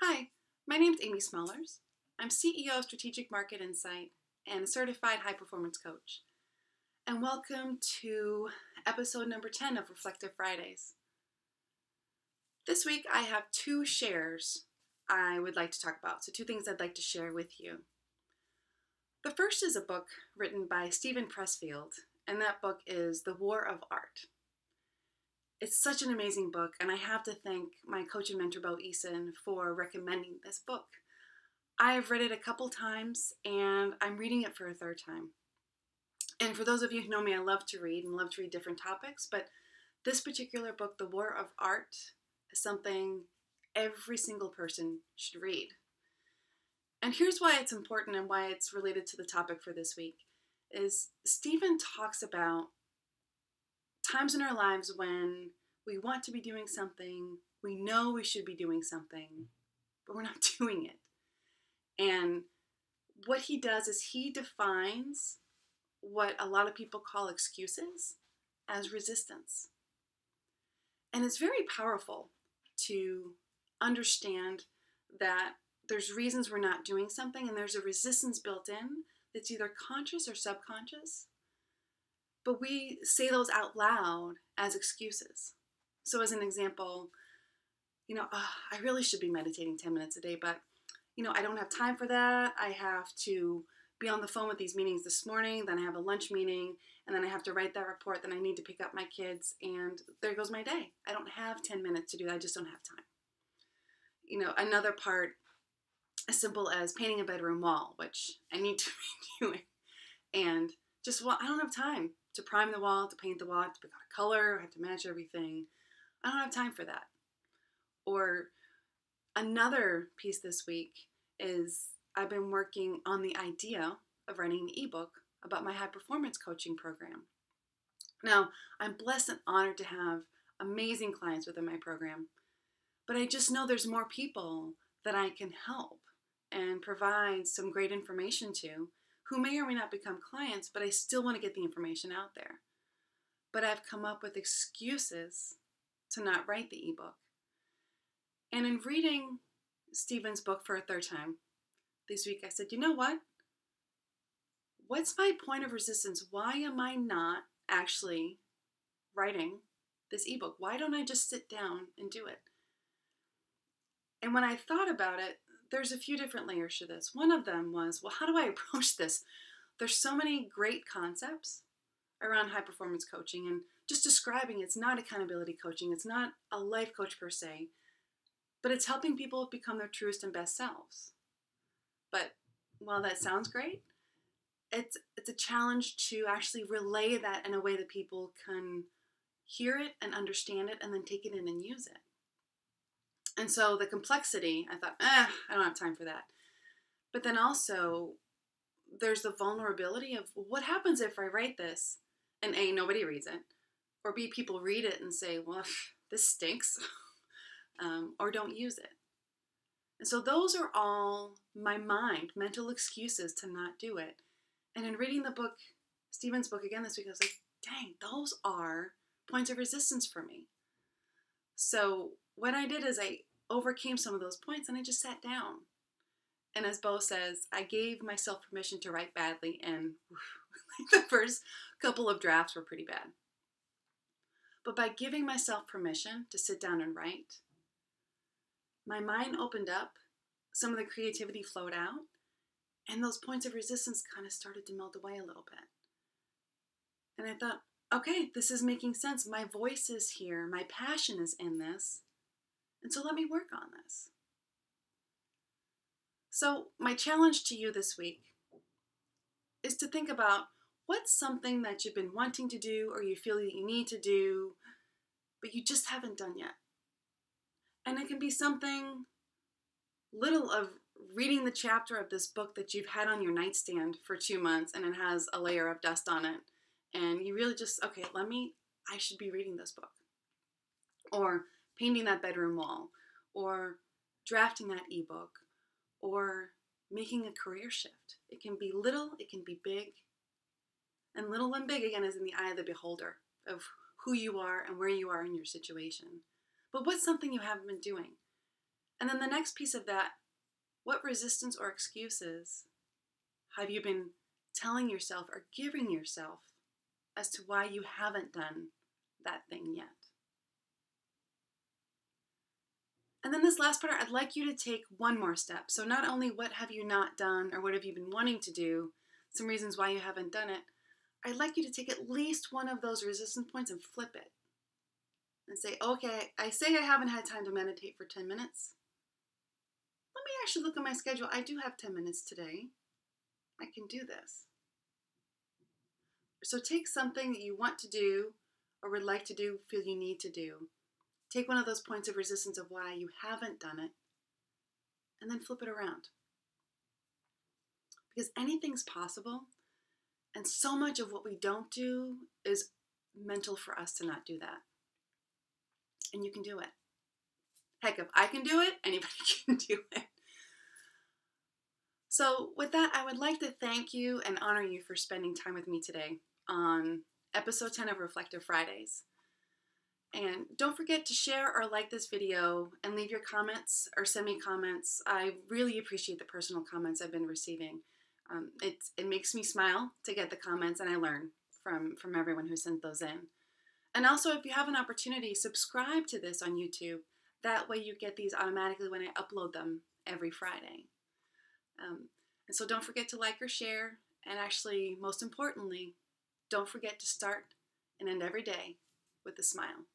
Hi, my name is Amy Smellers. I'm CEO of Strategic Market Insight and a certified high performance coach. And welcome to episode number 10 of Reflective Fridays. This week I have two shares I would like to talk about. So two things I'd like to share with you. The first is a book written by Steven Pressfield, and that book is The War of Art. It's such an amazing book, and I have to thank my coach and mentor, Bo Eason, for recommending this book. I've read it a couple times, and I'm reading it for a third time. And for those of you who know me, I love to read and love to read different topics, but this particular book, The War of Art, is something every single person should read. And here's why it's important and why it's related to the topic for this week, is Stephen talks about times in our lives when we want to be doing something, we know we should be doing something, but we're not doing it. And what he does is he defines what a lot of people call excuses as resistance. And it's very powerful to understand that there's reasons we're not doing something and there's a resistance built in that's either conscious or subconscious. But we say those out loud as excuses. So as an example, I really should be meditating 10 minutes a day, but, I don't have time for that. I have to be on the phone with these meetings this morning, then I have a lunch meeting, and then I have to write that report, then I need to pick up my kids, and there goes my day. I don't have 10 minutes to do that. I just don't have time. Another part, as simple as painting a bedroom wall, which I need to be doing, and I don't have time to prime the wall, to paint the wall, to pick out a color, I have to match everything. I don't have time for that. Or another piece this week is I've been working on the idea of writing an ebook about my high performance coaching program. Now, I'm blessed and honored to have amazing clients within my program, but I just know there's more people that I can help and provide some great information to who may or may not become clients, but I still want to get the information out there. But I've come up with excuses to not write the ebook. And in reading Stephen's book for a third time this week, I said, you know what? What's my point of resistance? Why am I not actually writing this ebook? Why don't I just sit down and do it? And when I thought about it, there's a few different layers to this. One of them was, well, how do I approach this? There's so many great concepts around high performance coaching, and just describing it's not accountability coaching, it's not a life coach per se, but it's helping people become their truest and best selves. But while that sounds great, it's a challenge to actually relay that in a way that people can hear it and understand it and then take it in and use it. And so the complexity, I thought, I don't have time for that. But then also, there's the vulnerability of what happens if I write this and A, nobody reads it, or B, people read it and say, well, this stinks, or don't use it. And so those are all my mental excuses to not do it. And in reading the book, Stephen's book again this week, I was like, dang, those are points of resistance for me. So what I did is I overcame some of those points and I just sat down. And as Bo says, I gave myself permission to write badly, and the first couple of drafts were pretty bad. But by giving myself permission to sit down and write, my mind opened up, some of the creativity flowed out, and those points of resistance kind of started to melt away a little bit. And I thought, okay, this is making sense. My voice is here. My passion is in this. And so let me work on this. So my challenge to you this week is to think about what's something that you've been wanting to do or you feel that you need to do, but you just haven't done yet. And it can be something little of reading the chapter of this book that you've had on your nightstand for 2 months and it has a layer of dust on it. And you really just, I should be reading this book. Or painting that bedroom wall, or drafting that ebook, or making a career shift. It can be little, it can be big. And little and big, again, is in the eye of the beholder of who you are and where you are in your situation. But what's something you haven't been doing? And then the next piece of that, what resistance or excuses have you been telling yourself or giving yourself as to why you haven't done that thing yet? And then this last part, I'd like you to take one more step. So not only what have you not done or what have you been wanting to do, some reasons why you haven't done it, I'd like you to take at least one of those resistance points and flip it. And say, okay, I say I haven't had time to meditate for 10 minutes. Let me actually look at my schedule. I do have 10 minutes today. I can do this. So take something that you want to do or would like to do, feel you need to do. Take one of those points of resistance of why you haven't done it, and then flip it around. Because anything's possible, and so much of what we don't do is mental for us to not do that. And you can do it. Heck, if I can do it, anybody can do it. So with that, I would like to thank you and honor you for spending time with me today on episode 10 of Reflective Fridays. And don't forget to share or like this video and leave your comments or send me comments. I really appreciate the personal comments I've been receiving. It makes me smile to get the comments, and I learn from everyone who sent those in. And also, if you have an opportunity, subscribe to this on YouTube. That way you get these automatically when I upload them every Friday. And so don't forget to like or share. And actually, most importantly, don't forget to start and end every day with a smile.